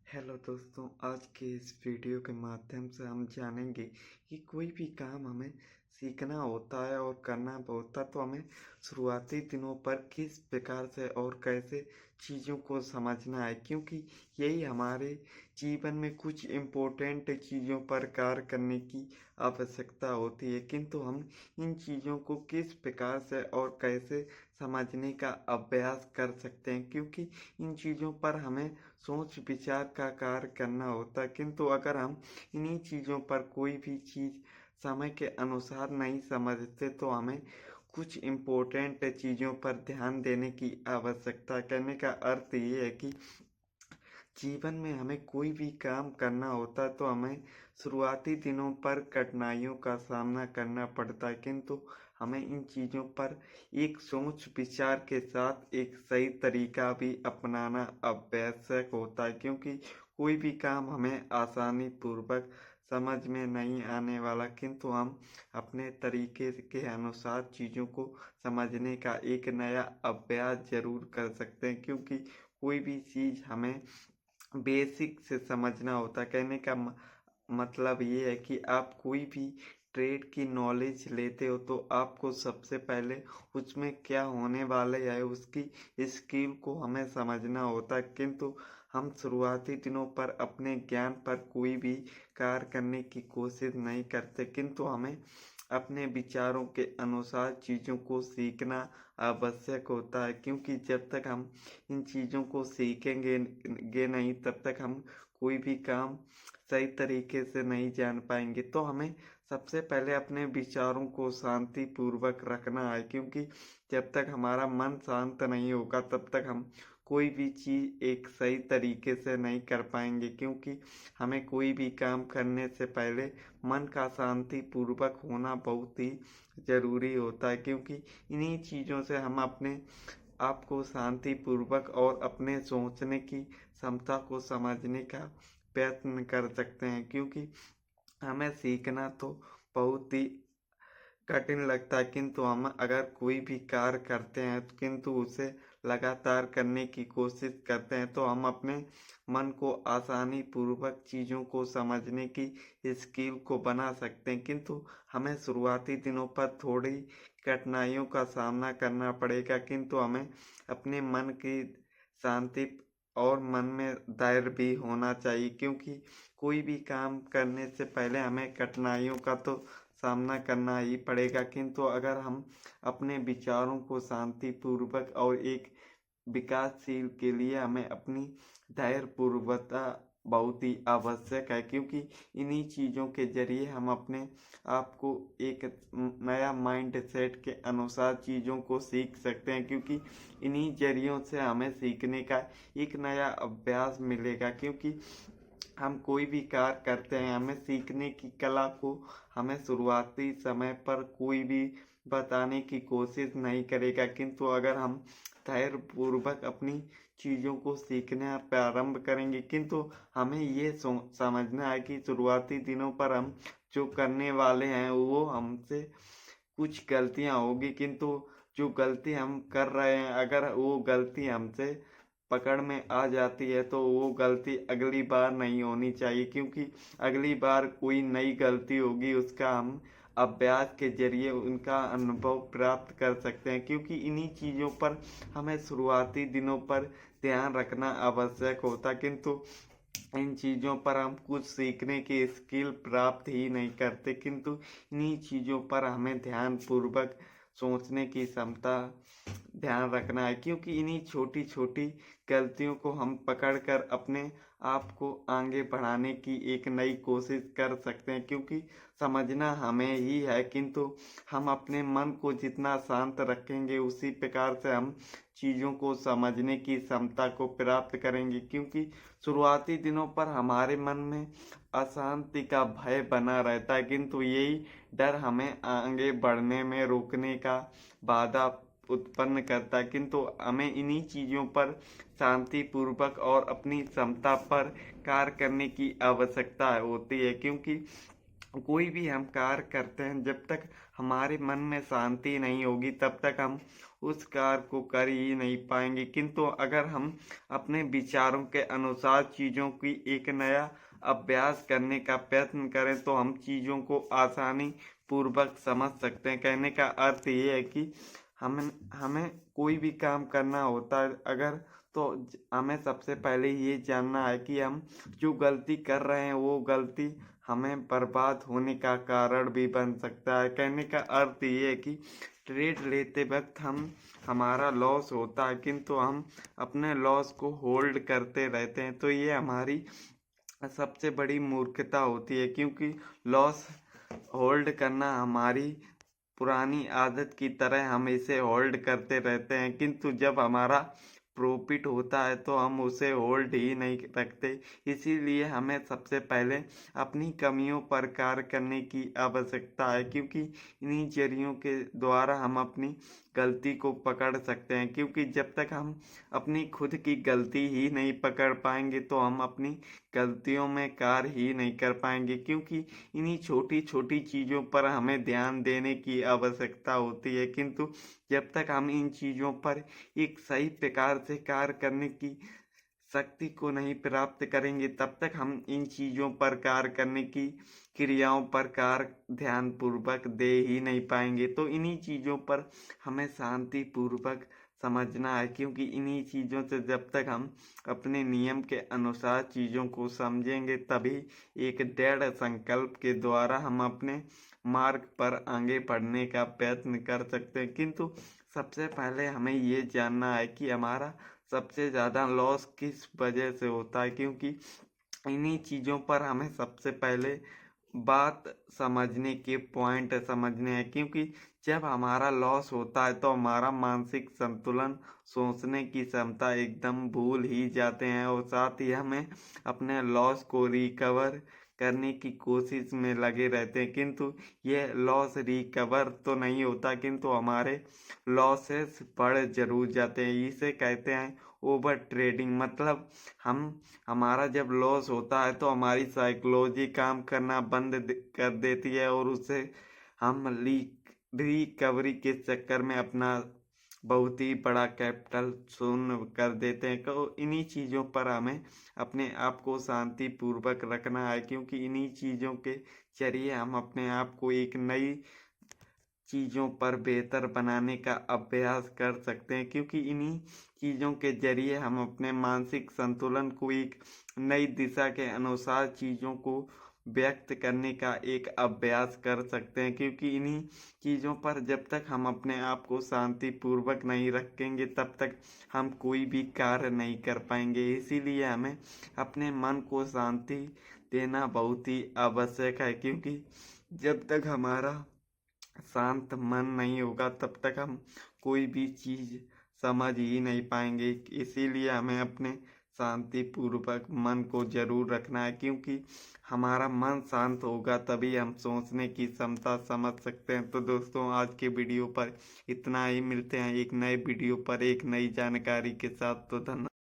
Hello दोस्तों, आज के इस वीडियो के माध्यम से हम जानेंगे कि कोई भी काम हमें सीखना होता है और करना होता है तो हमें शुरुआती दिनों पर किस प्रकार से और कैसे चीज़ों को समझना है, क्योंकि यही हमारे जीवन में कुछ इम्पोर्टेंट चीज़ों पर कार्य करने की आवश्यकता होती है। किंतु हम इन चीज़ों को किस प्रकार से और कैसे समझने का अभ्यास कर सकते हैं, क्योंकि इन चीज़ों पर हमें सोच विचार का कार्य करना होता है। किंतु अगर हम इन्हीं चीज़ों पर कोई भी चीज़ समय के अनुसार नहीं समझते तो हमें कुछ इम्पोर्टेंट चीज़ों पर ध्यान देने की आवश्यकता है। कहने का अर्थ ये है कि जीवन में हमें कोई भी काम करना होता है तो हमें शुरुआती दिनों पर कठिनाइयों का सामना करना पड़ता है, किंतु हमें इन चीज़ों पर एक सोच विचार के साथ एक सही तरीका भी अपनाना आवश्यक होता है, क्योंकि कोई भी काम हमें आसानी पूर्वक समझ में नहीं आने वाला, किंतु हम अपने तरीके के अनुसार चीज़ों को समझने का एक नया अभ्यास ज़रूर कर सकते हैं। क्योंकि कोई भी चीज़ हमें बेसिक से समझना होता है। कहने का मतलब ये है कि आप कोई भी ट्रेड की नॉलेज लेते हो तो आपको सबसे पहले उसमें क्या होने वाले है उसकी स्किल को हमें समझना होता है। किंतु हम शुरुआती दिनों पर अपने ज्ञान पर कोई भी कार्य करने की कोशिश नहीं करते, किंतु हमें अपने विचारों के अनुसार चीज़ों को सीखना आवश्यक होता है। क्योंकि जब तक हम इन चीज़ों को सीखेंगे नहीं तब तक हम कोई भी काम सही तरीके से नहीं जान पाएंगे। तो हमें सबसे पहले अपने विचारों को शांतिपूर्वक रखना है, क्योंकि जब तक हमारा मन शांत नहीं होगा तब तक हम कोई भी चीज़ एक सही तरीके से नहीं कर पाएंगे। क्योंकि हमें कोई भी काम करने से पहले मन का शांतिपूर्वक होना बहुत ही ज़रूरी होता है, क्योंकि इन्हीं चीज़ों से हम अपने आपको शांतिपूर्वक और अपने सोचने की क्षमता को समझने का प्रयत्न कर सकते हैं। क्योंकि हमें सीखना तो बहुत ही कठिन लगता है, किंतु हम अगर कोई भी कार्य करते हैं किंतु उसे लगातार करने की कोशिश करते हैं तो हम अपने मन को आसानी पूर्वक चीज़ों को समझने की स्किल को बना सकते हैं। किंतु हमें शुरुआती दिनों पर थोड़ी कठिनाइयों का सामना करना पड़ेगा, किंतु हमें अपने मन की शांति और मन में धैर्य भी होना चाहिए। क्योंकि कोई भी काम करने से पहले हमें कठिनाइयों का तो सामना करना ही पड़ेगा, किंतु अगर हम अपने विचारों को शांतिपूर्वक और एक विकासशील के लिए हमें अपनी धैर्यपूर्वकता बहुत ही आवश्यक है। क्योंकि इन्हीं चीज़ों के जरिए हम अपने आप को एक नया माइंड सेट के अनुसार चीज़ों को सीख सकते हैं। क्योंकि इन्हीं जरियों से हमें सीखने का एक नया अभ्यास मिलेगा। क्योंकि हम कोई भी कार्य करते हैं हमें सीखने की कला को हमें शुरुआती समय पर कोई भी बताने की कोशिश नहीं करेगा, किंतु अगर हम धैर्यपूर्वक अपनी चीज़ों को सीखना प्रारंभ करेंगे। किंतु हमें ये समझना है कि शुरुआती दिनों पर हम जो करने वाले हैं वो हमसे कुछ गलतियां होगी, किंतु जो गलती हम कर रहे हैं अगर वो गलती हमसे पकड़ में आ जाती है तो वो गलती अगली बार नहीं होनी चाहिए। क्योंकि अगली बार कोई नई गलती होगी उसका हम अभ्यास के जरिए उनका अनुभव प्राप्त कर सकते हैं। क्योंकि इन्हीं चीज़ों पर हमें शुरुआती दिनों पर ध्यान रखना आवश्यक होता, किंतु इन चीज़ों पर हम कुछ सीखने की स्किल प्राप्त ही नहीं करते। किंतु इन्हीं चीज़ों पर हमें ध्यान पूर्वक सोचने की क्षमता ध्यान रखना है। क्योंकि इन्हीं छोटी छोटी गलतियों को हम पकड़कर अपने आप को आगे बढ़ाने की एक नई कोशिश कर सकते हैं। क्योंकि समझना हमें ही है, किंतु हम अपने मन को जितना शांत रखेंगे उसी प्रकार से हम चीज़ों को समझने की क्षमता को प्राप्त करेंगे। क्योंकि शुरुआती दिनों पर हमारे मन में अशांति का भय बना रहता है, किंतु यही डर हमें आगे बढ़ने में रोकने का बाधा उत्पन्न करता है। किंतु हमें इन्हीं चीज़ों पर शांतिपूर्वक और अपनी क्षमता पर कार्य करने की आवश्यकता होती है। क्योंकि कोई भी हम कार्य करते हैं, जब तक हमारे मन में शांति नहीं होगी तब तक हम उस कार्य को कर ही नहीं पाएंगे। किंतु अगर हम अपने विचारों के अनुसार चीज़ों की एक नया अभ्यास करने का प्रयत्न करें तो हम चीज़ों को आसानी पूर्वक समझ सकते हैं। कहने का अर्थ ये है कि हमें हमें कोई भी काम करना होता है अगर, तो हमें सबसे पहले ये जानना है कि हम जो गलती कर रहे हैं वो गलती हमें बर्बाद होने का कारण भी बन सकता है। कहने का अर्थ ये है कि ट्रेड लेते वक्त हमारा लॉस होता है किंतु हम अपने लॉस को होल्ड करते रहते हैं, तो ये हमारी सबसे बड़ी मूर्खता होती है। क्योंकि लॉस होल्ड करना हमारी पुरानी आदत की तरह हम इसे होल्ड करते रहते हैं, किंतु जब हमारा प्रॉफिट होता है तो हम उसे होल्ड ही नहीं रखते। इसीलिए हमें सबसे पहले अपनी कमियों पर कार्य करने की आवश्यकता है, क्योंकि इन्हीं जरियों के द्वारा हम अपनी गलती को पकड़ सकते हैं। क्योंकि जब तक हम अपनी खुद की गलती ही नहीं पकड़ पाएंगे तो हम अपनी गलतियों में कार्य ही नहीं कर पाएंगे। क्योंकि इन्हीं छोटी छोटी चीज़ों पर हमें ध्यान देने की आवश्यकता होती है, किंतु जब तक हम इन चीज़ों पर एक सही प्रकार से कार्य करने की शक्ति को नहीं प्राप्त करेंगे तब तक हम इन चीज़ों पर कार्य करने की क्रियाओं पर कार्य ध्यान पूर्वक दे ही नहीं पाएंगे। तो इन्हीं चीज़ों पर हमें शांति पूर्वक समझना है, क्योंकि इन्हीं चीज़ों से जब तक हम अपने नियम के अनुसार चीज़ों को समझेंगे तभी एक दृढ़ संकल्प के द्वारा हम अपने मार्ग पर आगे बढ़ने का प्रयत्न कर सकते हैं। किंतु सबसे पहले हमें ये जानना है कि हमारा सबसे ज़्यादा लॉस किस वजह से होता है, क्योंकि इन्हीं चीज़ों पर हमें सबसे पहले बात समझने के पॉइंट समझने हैं। क्योंकि जब हमारा लॉस होता है तो हमारा मानसिक संतुलन, सोचने की क्षमता एकदम भूल ही जाते हैं और साथ ही हमें अपने लॉस को रिकवर करने की कोशिश में लगे रहते हैं। किंतु ये लॉस रिकवर तो नहीं होता, किंतु हमारे लॉसेस बढ़ जरूर जाते हैं। इसे कहते हैं ओवर ट्रेडिंग। मतलब हम हमारा जब लॉस होता है तो हमारी साइकोलॉजी काम करना बंद कर देती है और उससे हम रिकवरी के चक्कर में अपना बहुत ही बड़ा कैपिटल शून्य कर देते हैं। तो इन्हीं चीज़ों पर हमें अपने आप को शांति पूर्वक रखना है, क्योंकि इन्हीं चीज़ों के जरिए हम अपने आप को एक नई चीज़ों पर बेहतर बनाने का अभ्यास कर सकते हैं। क्योंकि इन्हीं चीज़ों के जरिए हम अपने मानसिक संतुलन को एक नई दिशा के अनुसार चीज़ों को व्यक्त करने का एक अभ्यास कर सकते हैं। क्योंकि इन्हीं चीज़ों पर जब तक हम अपने आप को शांति पूर्वक नहीं रखेंगे तब तक हम कोई भी कार्य नहीं कर पाएंगे। इसीलिए हमें अपने मन को शांति देना बहुत ही आवश्यक है, क्योंकि जब तक हमारा शांत मन नहीं होगा तब तक हम कोई भी चीज़ समझ ही नहीं पाएंगे। इसीलिए हमें अपने शांति पूर्वक मन को जरूर रखना है, क्योंकि हमारा मन शांत होगा तभी हम सोचने की क्षमता समझ सकते हैं। तो दोस्तों, आज के वीडियो पर इतना ही। मिलते हैं एक नए वीडियो पर एक नई जानकारी के साथ। तो धन्यवाद।